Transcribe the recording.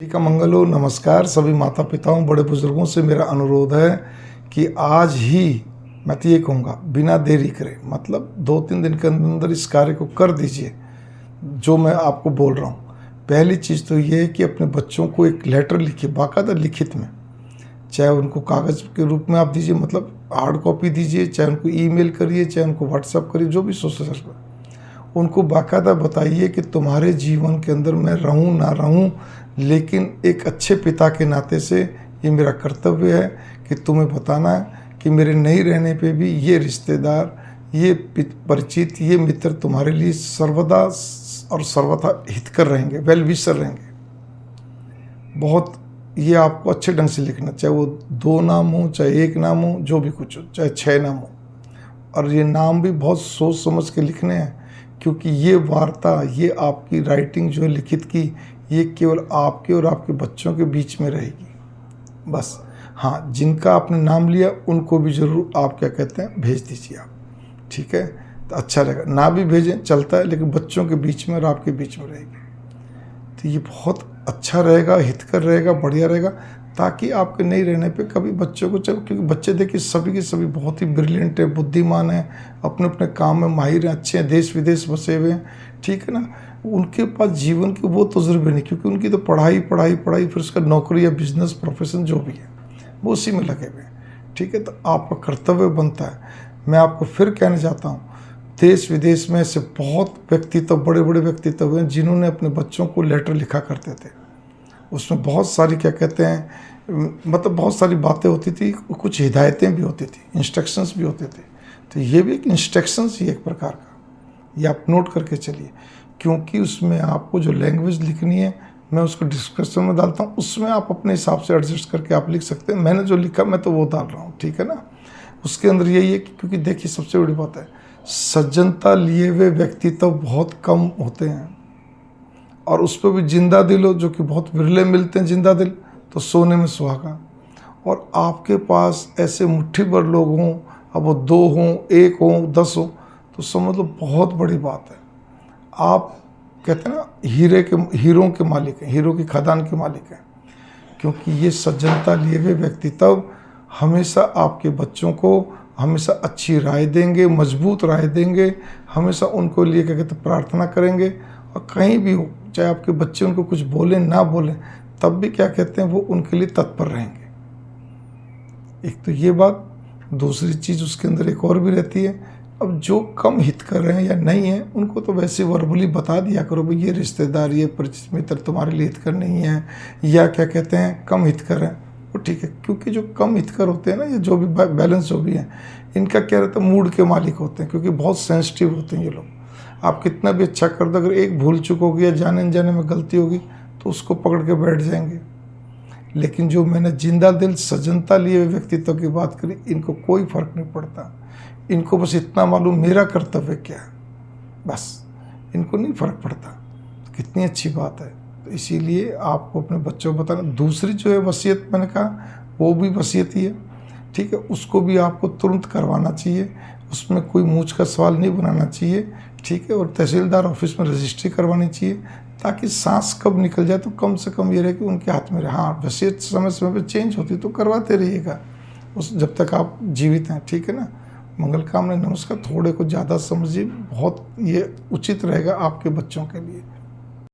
जी का मंगल हो। नमस्कार सभी माता पिताओं बड़े बुजुर्गों से मेरा अनुरोध है कि आज ही मैं तो ये कहूँगा बिना देरी करे मतलब 2-3 दिन के अंदर इस कार्य को कर दीजिए जो मैं आपको बोल रहा हूँ। पहली चीज़ तो ये है कि अपने बच्चों को एक लेटर लिखिए, बाकायदा लिखित में, चाहे उनको कागज़ के रूप में आप दीजिए, मतलब हार्ड कॉपी दीजिए, चाहे उनको ईमेल करिए, चाहे उनको व्हाट्सअप करिए, जो भी सोच उनको बाकायदा बताइए कि तुम्हारे जीवन के अंदर मैं रहूं ना रहूं, लेकिन एक अच्छे पिता के नाते से ये मेरा कर्तव्य है कि तुम्हें बताना है कि मेरे नहीं रहने पे भी ये रिश्तेदार, ये परिचित, ये मित्र तुम्हारे लिए सर्वदा और सर्वथा हितकर रहेंगे, वेल विशर रहेंगे। बहुत ये आपको अच्छे ढंग से लिखना, चाहे वो 2 नाम हो, चाहे 1 नाम हो, जो भी कुछ हो, चाहे 6 नाम हो। और ये नाम भी बहुत सोच समझ के लिखने हैं, क्योंकि ये वार्ता, ये आपकी राइटिंग जो है लिखित की, ये केवल आपके और आपके बच्चों के बीच में रहेगी बस। हाँ, जिनका आपने नाम लिया उनको भी ज़रूर आप क्या कहते हैं भेज दीजिए आप, ठीक है, तो अच्छा रहेगा। ना भी भेजें चलता है, लेकिन बच्चों के बीच में और आपके बीच में रहेगी, तो ये बहुत अच्छा रहेगा, हितकर रहेगा, बढ़िया रहेगा, ताकि आपके नहीं रहने पे कभी बच्चों को, चलो क्योंकि बच्चे देखिए सभी के सभी बहुत ही ब्रिलियंट है, बुद्धिमान है, अपने अपने काम में माहिर हैं, अच्छे हैं, देश विदेश बसे हुए हैं, ठीक है ना। उनके पास जीवन के वो तजुर्बे नहीं, क्योंकि उनकी तो पढ़ाई पढ़ाई पढ़ाई, फिर उसका नौकरी या बिजनेस प्रोफेशन जो भी है वो उसी में लगे हुए हैं, ठीक है। तो आपका कर्तव्य बनता है, मैं आपको फिर कहना चाहता हूँ, देश विदेश में ऐसे बहुत व्यक्तित्व, बड़े बड़े व्यक्तित्व हैं जिन्होंने अपने बच्चों को लेटर लिखा करते थे। उसमें बहुत सारी क्या कहते हैं, मतलब बहुत सारी बातें होती थी, कुछ हिदायतें भी होती थी, इंस्ट्रक्शंस भी होते थे। तो ये भी एक इंस्ट्रक्शंस ही एक प्रकार का, ये आप नोट करके चलिए, क्योंकि उसमें आपको जो लैंग्वेज लिखनी है मैं उसको डिस्क्रिप्शन में डालता हूँ, उसमें आप अपने हिसाब से एडजस्ट करके आप लिख सकते हैं। मैंने जो लिखा मैं तो वो डाल रहा हूँ, ठीक है ना। उसके अंदर यही है कि क्योंकि देखिए सबसे बड़ी बात है, सज्जनता लिए हुए व्यक्ति तो बहुत कम होते हैं, और उस पर भी जिंदा दिल हो, जो कि बहुत विरले मिलते हैं जिंदा दिल, तो सोने में सुहागा। और आपके पास ऐसे मुट्ठी भर लोग हों, अब वो 2 हों, 1 हों, 10 हों, तो समझ लो बहुत बड़ी बात है। आप कहते हैं ना, हीरों के मालिक हैं, हीरो की खदान के मालिक हैं, क्योंकि ये सज्जनता लिए हुए व्यक्तित्व हमेशा आपके बच्चों को हमेशा अच्छी राय देंगे, मजबूत राय देंगे, हमेशा उनको लिए क्या कहते प्रार्थना करेंगे। और कहीं भी हो, चाहे आपके बच्चे उनको कुछ बोलें ना बोलें, तब भी क्या कहते हैं वो उनके लिए तत्पर रहेंगे। एक तो ये बात, दूसरी चीज़ उसके अंदर एक और भी रहती है, अब जो कम हित कर रहे हैं या नहीं है उनको तो वैसे वर्बली बता दिया करो, भाई ये रिश्तेदार, ये परिचित मित्र तुम्हारे लिए हितकर नहीं है, या क्या कहते हैं कम हितकर हैं, वो ठीक है। क्योंकि जो कम हितकर होते हैं ना, ये जो भी बैलेंस जो भी है, इनका क्या रहता है, मूड के मालिक होते हैं, क्योंकि बहुत सेंसिटिव होते हैं ये लोग। आप कितना भी अच्छा कर दो, अगर एक भूल चूक होगी या जाने अनजाने में गलती होगी तो उसको पकड़ के बैठ जाएंगे। लेकिन जो मैंने जिंदा दिल सज्जनता लिए हुए व्यक्तित्व की बात करी, इनको कोई फर्क नहीं पड़ता, इनको बस इतना मालूम मेरा कर्तव्य क्या है, बस इनको नहीं फर्क पड़ता। कितनी अच्छी बात है। तो इसीलिए आपको अपने बच्चों को बताना। दूसरी जो है वसीयत, मैंने कहा वो भी वसीयत ही है, ठीक है, उसको भी आपको तुरंत करवाना चाहिए, उसमें कोई मूंछ का सवाल नहीं बनाना चाहिए, ठीक है। और तहसीलदार ऑफिस में रजिस्ट्री करवानी चाहिए, ताकि सांस कब निकल जाए तो कम से कम ये रहे कि उनके हाथ में रहे। हाँ, वसीयत समय समय पर चेंज होती तो करवाते रहिएगा उस, जब तक आप जीवित हैं, ठीक है ना। मंगल कामना, नमस्कार। थोड़े को ज़्यादा समझिए, बहुत ये उचित रहेगा आपके बच्चों के लिए।